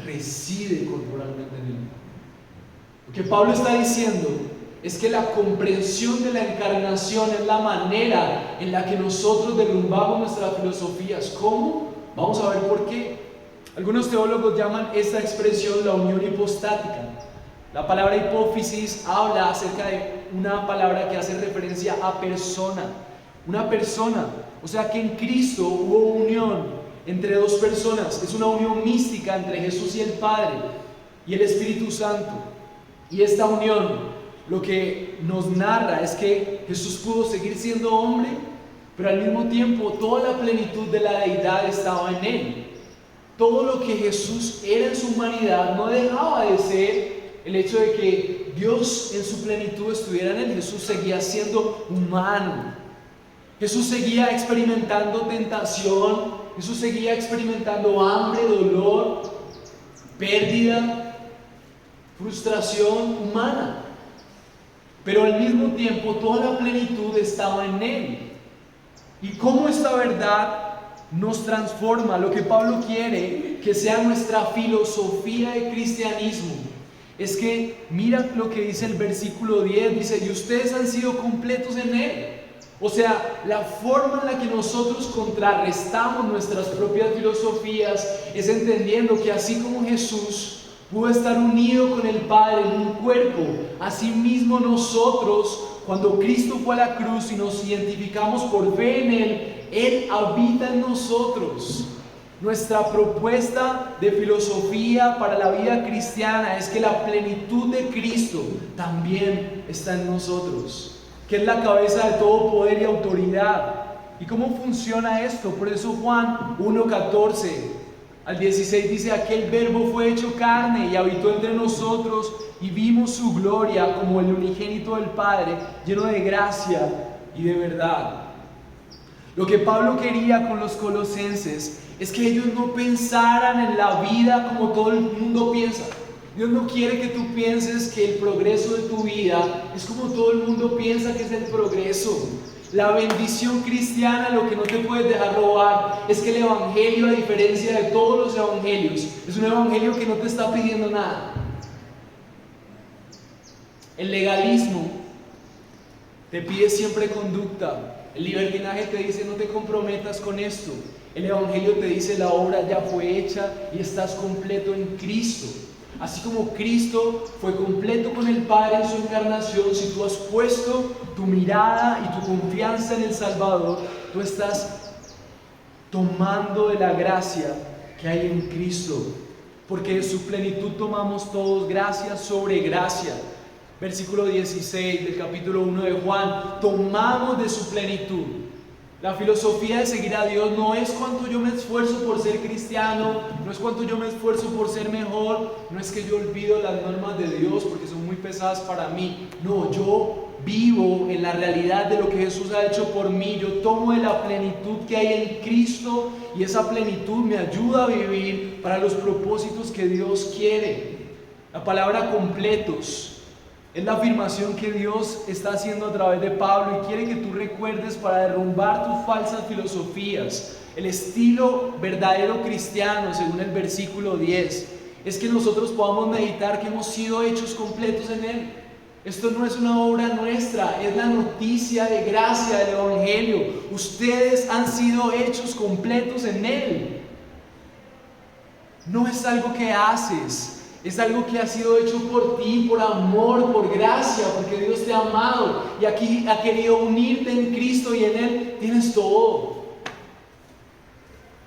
reside corporalmente en Él. Lo que Pablo está diciendo es que la comprensión de la encarnación es la manera en la que nosotros derrumbamos nuestras filosofías. ¿Cómo? Vamos a ver por qué. Algunos teólogos llaman esta expresión la unión hipostática. La palabra hipófisis habla acerca de una palabra que hace referencia a persona, una persona. O sea que en Cristo hubo unión entre dos personas. Es una unión mística entre Jesús y el Padre y el Espíritu Santo. Y esta unión lo que nos narra es que Jesús pudo seguir siendo hombre, pero al mismo tiempo toda la plenitud de la deidad estaba en Él. Todo lo que Jesús era en su humanidad no dejaba de ser el hecho de que Dios en su plenitud estuviera en Él. Jesús seguía siendo humano. Jesús seguía experimentando tentación. Jesús seguía experimentando hambre, dolor, pérdida, frustración humana. Pero al mismo tiempo toda la plenitud estaba en Él. Y cómo esta verdad nos transforma, lo que Pablo quiere que sea nuestra filosofía de cristianismo, es que mira lo que dice el versículo 10, dice: y ustedes han sido completos en Él. O sea, la forma en la que nosotros contrarrestamos nuestras propias filosofías es entendiendo que así como Jesús pudo estar unido con el Padre en un cuerpo, asimismo nosotros, cuando Cristo fue a la cruz y nos identificamos por fe en Él habita en nosotros. Nuestra propuesta de filosofía para la vida cristiana es que la plenitud de Cristo también está en nosotros, que es la cabeza de todo poder y autoridad. ¿Y cómo funciona esto? Por eso Juan 1:14 al 16 dice: aquel verbo fue hecho carne y habitó entre nosotros, y vimos su gloria como el unigénito del Padre, lleno de gracia y de verdad. Lo que Pablo quería con los colosenses es que ellos no pensaran en la vida como todo el mundo piensa. Dios no quiere que tú pienses que el progreso de tu vida es como todo el mundo piensa que es el progreso. La bendición cristiana, lo que no te puedes dejar robar, es que el evangelio, a diferencia de todos los evangelios, es un evangelio que no te está pidiendo nada. El legalismo te pide siempre conducta. El libertinaje te dice: no te comprometas con esto. El evangelio te dice: la obra ya fue hecha y estás completo en Cristo. Así como Cristo fue completo con el Padre en su encarnación, si tú has puesto tu mirada y tu confianza en el Salvador, tú estás tomando de la gracia que hay en Cristo, porque de su plenitud tomamos todos gracia sobre gracia. Versículo 16 del capítulo 1 de Juan: tomamos de su plenitud. La filosofía de seguir a Dios no es cuánto yo me esfuerzo por ser cristiano, no es cuánto yo me esfuerzo por ser mejor, no es que yo olvido las normas de Dios porque son muy pesadas para mí. No, yo vivo en la realidad de lo que Jesús ha hecho por mí. Yo tomo de la plenitud que hay en Cristo y esa plenitud me ayuda a vivir para los propósitos que Dios quiere. La palabra completos es la afirmación que Dios está haciendo a través de Pablo y quiere que tú recuerdes para derrumbar tus falsas filosofías. El estilo verdadero cristiano, según el versículo 10, es que nosotros podamos meditar que hemos sido hechos completos en Él. Esto no es una obra nuestra, es la noticia de gracia del Evangelio. Ustedes han sido hechos completos en Él. No es algo que haces. Es algo que ha sido hecho por ti, por amor, por gracia, porque Dios te ha amado y aquí ha querido unirte en Cristo y en Él tienes todo.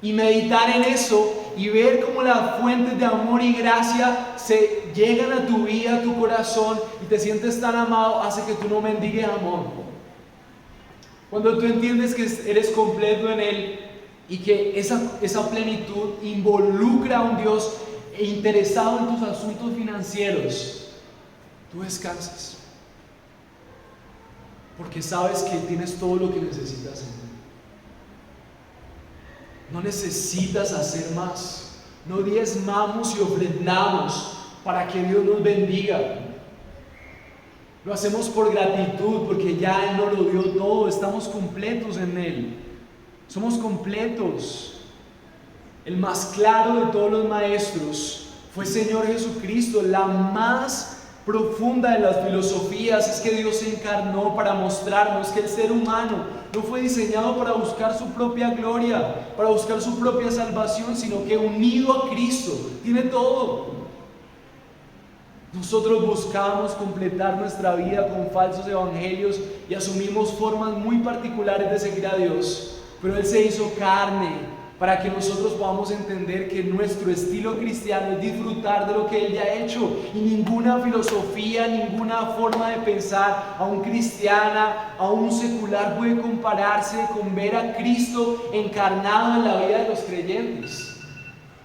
Y meditar en eso y ver cómo las fuentes de amor y gracia se llegan a tu vida, a tu corazón y te sientes tan amado, hace que tú no mendigues amor. Cuando tú entiendes que eres completo en Él y que esa plenitud involucra a un Dios interesado en tus asuntos financieros, tú descansas porque sabes que tienes todo lo que necesitas en Él. No necesitas hacer más. No diezmamos y ofrendamos para que Dios nos bendiga. Lo hacemos por gratitud porque ya Él nos lo dio todo. Estamos completos en Él. Somos completos. El más claro de todos los maestros fue Señor Jesucristo. La más profunda de las filosofías es que Dios se encarnó para mostrarnos que el ser humano no fue diseñado para buscar su propia gloria, para buscar su propia salvación, sino que unido a Cristo tiene todo. Nosotros buscamos completar nuestra vida con falsos evangelios y asumimos formas muy particulares de seguir a Dios, pero Él se hizo carne para que nosotros podamos entender que nuestro estilo cristiano es disfrutar de lo que Él ya ha hecho, y ninguna filosofía, ninguna forma de pensar, aún cristiana, aún secular, puede compararse con ver a Cristo encarnado en la vida de los creyentes.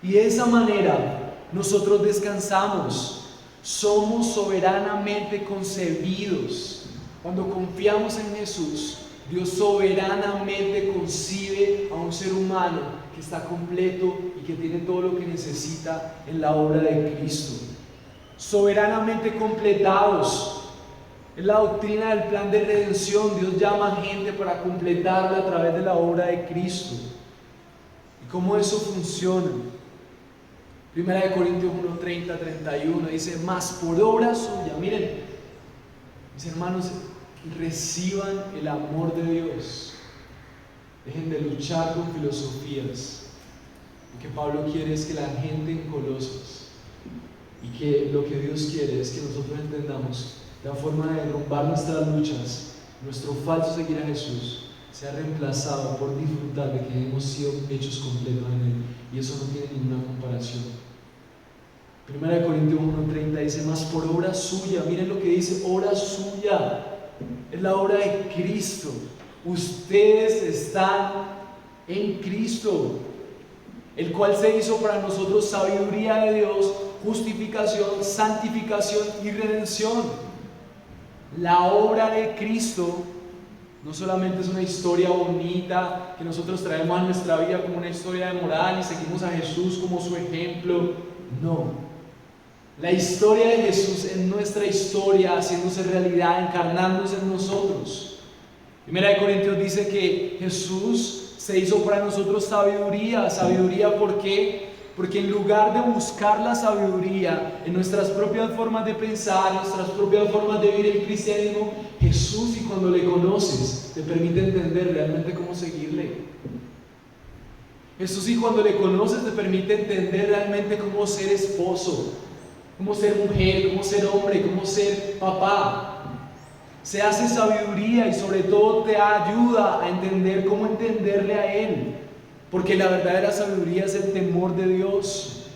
Y de esa manera nosotros descansamos. Somos soberanamente concebidos. Cuando confiamos en Jesús, Dios soberanamente concibe a un ser humano que está completo y que tiene todo lo que necesita en la obra de Cristo. Soberanamente completados. Es la doctrina del plan de redención. Dios llama a gente para completarla a través de la obra de Cristo. ¿Y cómo eso funciona? 1 Corintios 1, 30, 31 dice: mas por obra suya, miren, mis hermanos, reciban el amor de Dios. Dejen de luchar con filosofías. Lo que Pablo quiere es que la gente en Colosas, y que lo que Dios quiere es que nosotros entendamos la forma de derrumbar nuestras luchas, nuestro falso seguir a Jesús, sea reemplazado por disfrutar de que hemos sido hechos completos en Él, y eso no tiene ninguna comparación. 1 Corintios 1:30 dice: mas por obra suya, miren lo que dice, obra suya, es la obra de Cristo. Ustedes están en Cristo, el cual se hizo para nosotros sabiduría de Dios, justificación, santificación y redención. La obra de Cristo no solamente es una historia bonita que nosotros traemos a nuestra vida como una historia de moral y seguimos a Jesús como su ejemplo. No. La historia de Jesús es nuestra historia haciéndose realidad, encarnándose en nosotros. 1 Corintios dice que Jesús se hizo para nosotros sabiduría. ¿Sabiduría por qué? Porque en lugar de buscar la sabiduría en nuestras propias formas de pensar, en nuestras propias formas de vivir el cristianismo, Jesús, y cuando le conoces, te permite entender realmente cómo seguirle. Jesús, y cuando le conoces, te permite entender realmente cómo ser esposo, cómo ser mujer, cómo ser hombre, cómo ser papá. Se hace sabiduría y sobre todo te ayuda a entender cómo entenderle a Él, porque la verdadera sabiduría es el temor de Dios.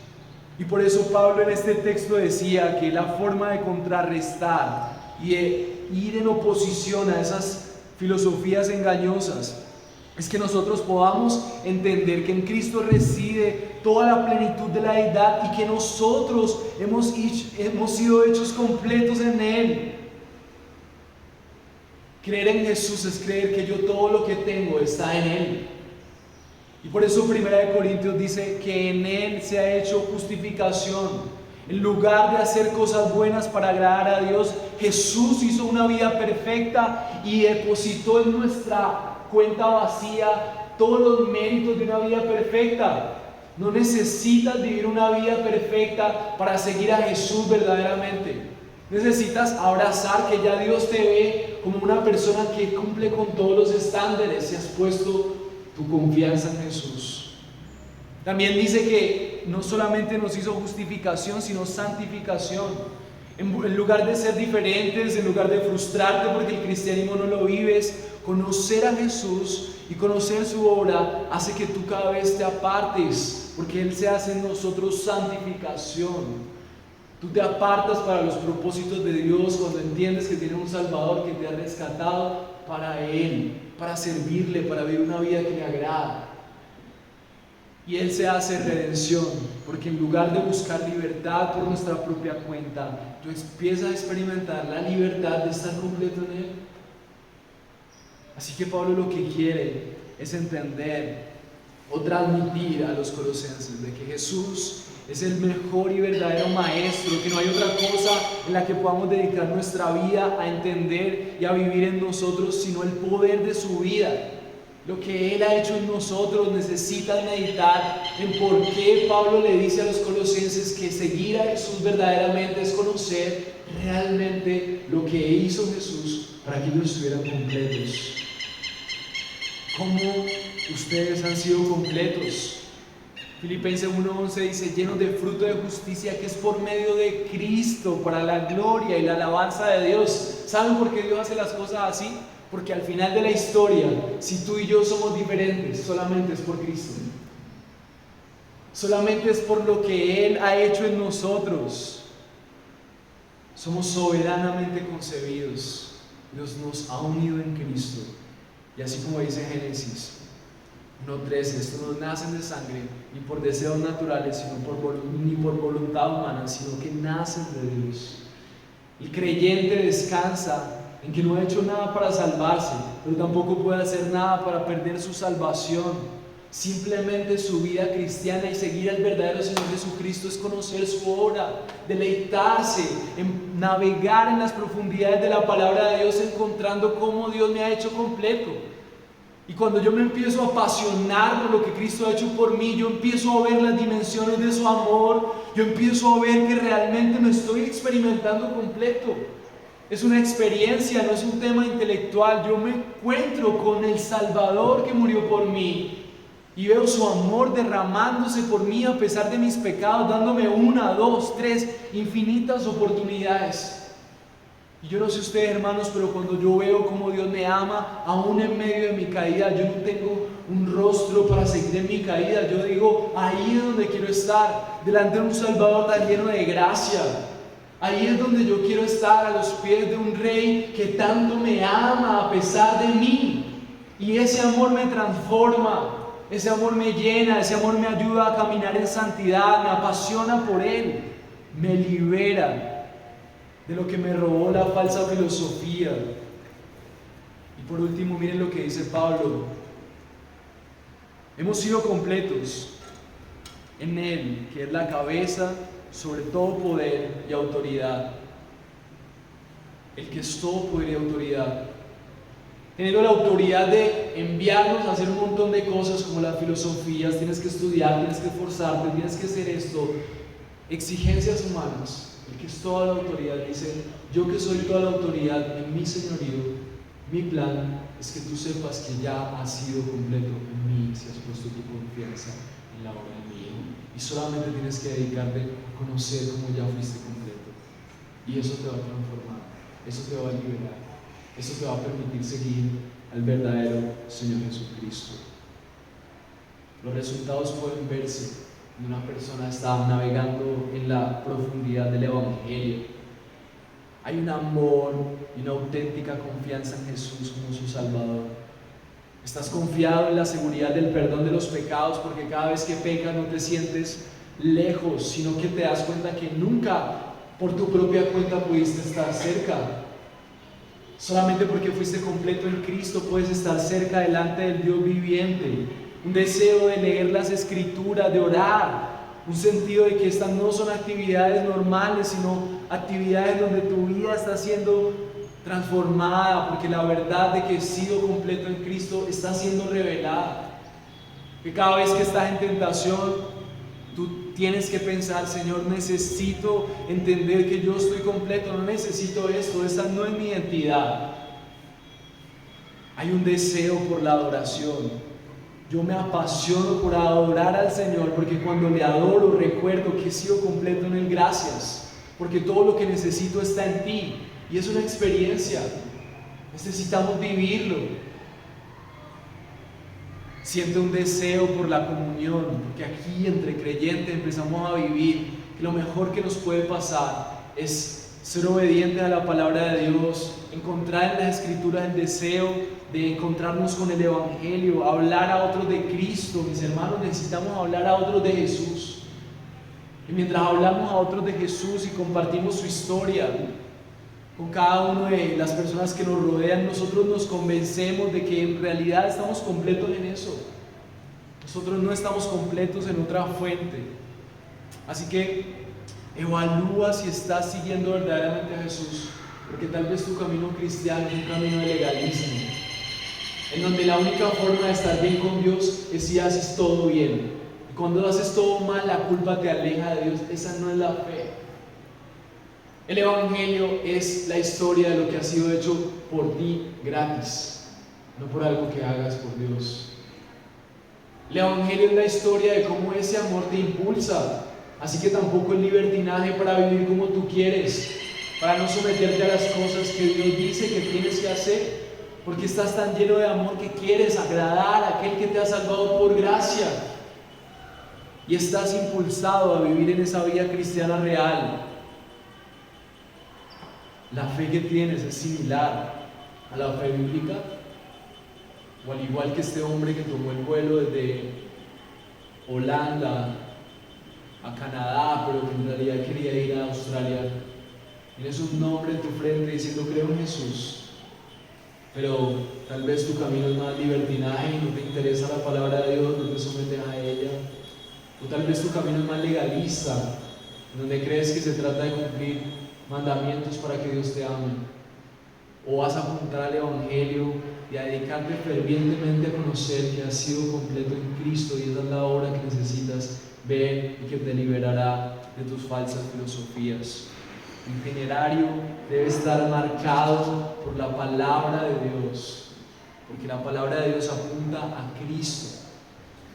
Y por eso Pablo en este texto decía que la forma de contrarrestar y de ir en oposición a esas filosofías engañosas es que nosotros podamos entender que en Cristo reside toda la plenitud de la deidad y que nosotros hemos sido hechos completos en Él. Creer en Jesús es creer que yo todo lo que tengo está en Él. Y por eso 1 Corintios dice que en Él se ha hecho justificación. En lugar de hacer cosas buenas para agradar a Dios, Jesús hizo una vida perfecta y depositó en nuestra cuenta vacía todos los méritos de una vida perfecta. No necesitas vivir una vida perfecta para seguir a Jesús verdaderamente. Necesitas abrazar que ya Dios te ve como una persona que cumple con todos los estándares y has puesto tu confianza en Jesús. También dice que no solamente nos hizo justificación, sino santificación. En lugar de ser diferentes, en lugar de frustrarte porque el cristianismo no lo vives, conocer a Jesús y conocer su obra hace que tú cada vez te apartes, porque Él se hace en nosotros santificación. Tú te apartas para los propósitos de Dios cuando entiendes que tiene un Salvador que te ha rescatado para Él, para servirle, para vivir una vida que le agrada. Y Él se hace redención, porque en lugar de buscar libertad por nuestra propia cuenta, tú empiezas a experimentar la libertad de estar completo en Él. Así que Pablo lo que quiere es entender o transmitir a los colosenses de que Jesús es el mejor y verdadero maestro, que no hay otra cosa en la que podamos dedicar nuestra vida a entender y a vivir en nosotros, sino el poder de su vida. Lo que Él ha hecho en nosotros. Necesitas meditar en por qué Pablo le dice a los colosenses que seguir a Jesús verdaderamente es conocer realmente lo que hizo Jesús para que ellos estuvieran completos. ¿Cómo ustedes han sido completos? Filipenses 1:11 dice, llenos de fruto de justicia que es por medio de Cristo, para la gloria y la alabanza de Dios. ¿Saben por qué Dios hace las cosas así? Porque al final de la historia, si tú y yo somos diferentes, solamente es por Cristo. Solamente es por lo que Él ha hecho en nosotros. Somos soberanamente concebidos. Dios nos ha unido en Cristo. Y así como dice Génesis 1:13, estos no nacen de sangre, ni por deseos naturales, ni por voluntad humana, sino que nacen de Dios. El creyente descansa en que no ha hecho nada para salvarse, pero tampoco puede hacer nada para perder su salvación. Simplemente su vida cristiana y seguir al verdadero Señor Jesucristo es conocer su obra, deleitarse en navegar en las profundidades de la palabra de Dios, encontrando cómo Dios me ha hecho completo. Y cuando yo me empiezo a apasionar por lo que Cristo ha hecho por mí, yo empiezo a ver las dimensiones de su amor, yo empiezo a ver que realmente me estoy experimentando completo. Es una experiencia, no es un tema intelectual. Yo me encuentro con el Salvador que murió por mí y veo su amor derramándose por mí a pesar de mis pecados, dándome 1, 2, 3 infinitas oportunidades. Y yo no sé ustedes, hermanos, pero cuando yo veo cómo Dios me ama, aún en medio de mi caída, yo no tengo un rostro para seguir en mi caída. Yo digo, ahí es donde quiero estar, delante de un Salvador tan lleno de gracia. Ahí es donde yo quiero estar, a los pies de un Rey que tanto me ama a pesar de mí. Y ese amor me transforma, ese amor me llena, ese amor me ayuda a caminar en santidad, me apasiona por Él, me libera de lo que me robó la falsa filosofía. Y por último, miren lo que dice Pablo. Hemos sido completos en Él, que es la cabeza sobre todo poder y autoridad. El que es todo poder y autoridad. Teniendo la autoridad de enviarnos a hacer un montón de cosas como las filosofías, tienes que estudiar, tienes que esforzarte, tienes que hacer esto. Exigencias humanas. El que es toda la autoridad dice, yo que soy toda la autoridad en mi señorío, mi plan es que tú sepas que ya has sido completo en mí si has puesto tu confianza en la obra de mí. Y solamente tienes que dedicarte a conocer cómo ya fuiste completo. Y eso te va a transformar, eso te va a liberar, eso te va a permitir seguir al verdadero Señor Jesucristo. Los resultados pueden verse. Una persona está navegando en la profundidad del Evangelio. Hay un amor y una auténtica confianza en Jesús como su Salvador. Estás confiado en la seguridad del perdón de los pecados, porque cada vez que pecas no te sientes lejos, sino que te das cuenta que nunca por tu propia cuenta pudiste estar cerca. Solamente porque fuiste completo en Cristo puedes estar cerca delante del Dios viviente. Un deseo de leer las Escrituras, de orar, un sentido de que estas no son actividades normales, sino actividades donde tu vida está siendo transformada, porque la verdad de que he sido completo en Cristo está siendo revelada. Que cada vez que estás en tentación, tú tienes que pensar, Señor, necesito entender que yo estoy completo, no necesito esto, esa no es mi identidad. Hay un deseo por la adoración. Yo me apasiono por adorar al Señor, porque cuando le adoro recuerdo que he sido completo en Él. Gracias, porque todo lo que necesito está en ti. Y es una experiencia, necesitamos vivirlo. Siento un deseo por la comunión, porque aquí entre creyentes empezamos a vivir que lo mejor que nos puede pasar es ser obedientes a la palabra de Dios, encontrar en las Escrituras el deseo de encontrarnos con el Evangelio, hablar a otros de Cristo. Mis hermanos, necesitamos hablar a otros de Jesús. Y mientras hablamos a otros de Jesús y compartimos su historia con cada una de las personas que nos rodean, nosotros nos convencemos de que en realidad estamos completos en eso. Nosotros no estamos completos en otra fuente. Así que evalúa si estás siguiendo verdaderamente a Jesús, porque tal vez tu camino cristiano es un camino de legalismo, en donde la única forma de estar bien con Dios es si haces todo bien. Y cuando haces todo mal, la culpa te aleja de Dios. Esa no es la fe. El Evangelio es la historia de lo que ha sido hecho por ti gratis, no por algo que hagas por Dios. El Evangelio es la historia de cómo ese amor te impulsa. Así que tampoco es libertinaje para vivir como tú quieres, para no someterte a las cosas que Dios dice que tienes que hacer, porque estás tan lleno de amor que quieres agradar a aquel que te ha salvado por gracia. Y estás impulsado a vivir en esa vida cristiana real. La fe que tienes es similar a la fe bíblica, o al igual que este hombre que tomó el vuelo desde Holanda a Canadá, pero que en realidad quería ir a Australia. Tienes un nombre en tu frente diciendo creo en Jesús, pero tal vez tu camino es más libertinaje y no te interesa la palabra de Dios, no te sometes a ella. O tal vez tu camino es más legalista, donde crees que se trata de cumplir mandamientos para que Dios te ame. O vas a apuntar al Evangelio y a dedicarte fervientemente a conocer que has sido completo en Cristo y esa es la obra que necesitas ver y que te liberará de tus falsas filosofías. Tu itinerario debe estar marcado por la palabra de Dios, porque la palabra de Dios apunta a Cristo.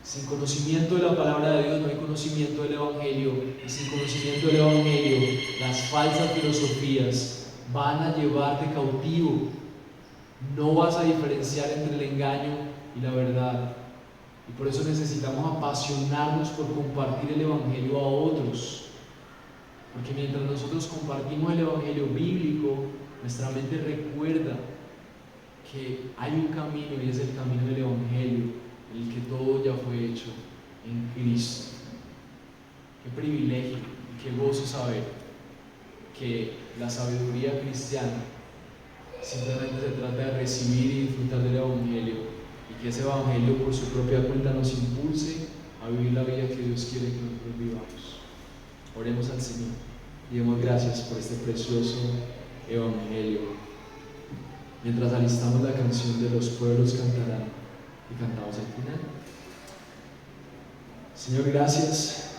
Sin conocimiento de la palabra de Dios no hay conocimiento del Evangelio, y sin conocimiento del Evangelio las falsas filosofías van a llevarte cautivo. No vas a diferenciar entre el engaño y la verdad, y por eso necesitamos apasionarnos por compartir el Evangelio a otros, porque mientras nosotros compartimos el Evangelio bíblico, nuestra mente recuerda que hay un camino y es el camino del Evangelio, en el que todo ya fue hecho en Cristo. Qué privilegio y qué gozo saber que la sabiduría cristiana simplemente se trata de recibir y disfrutar del Evangelio, y que ese Evangelio por su propia cuenta nos impulse a vivir la vida que Dios quiere que nosotros vivamos. Oremos al Señor y demos gracias por este precioso Evangelio. Mientras alistamos la canción de Los pueblos cantarán y cantamos al final. Señor, gracias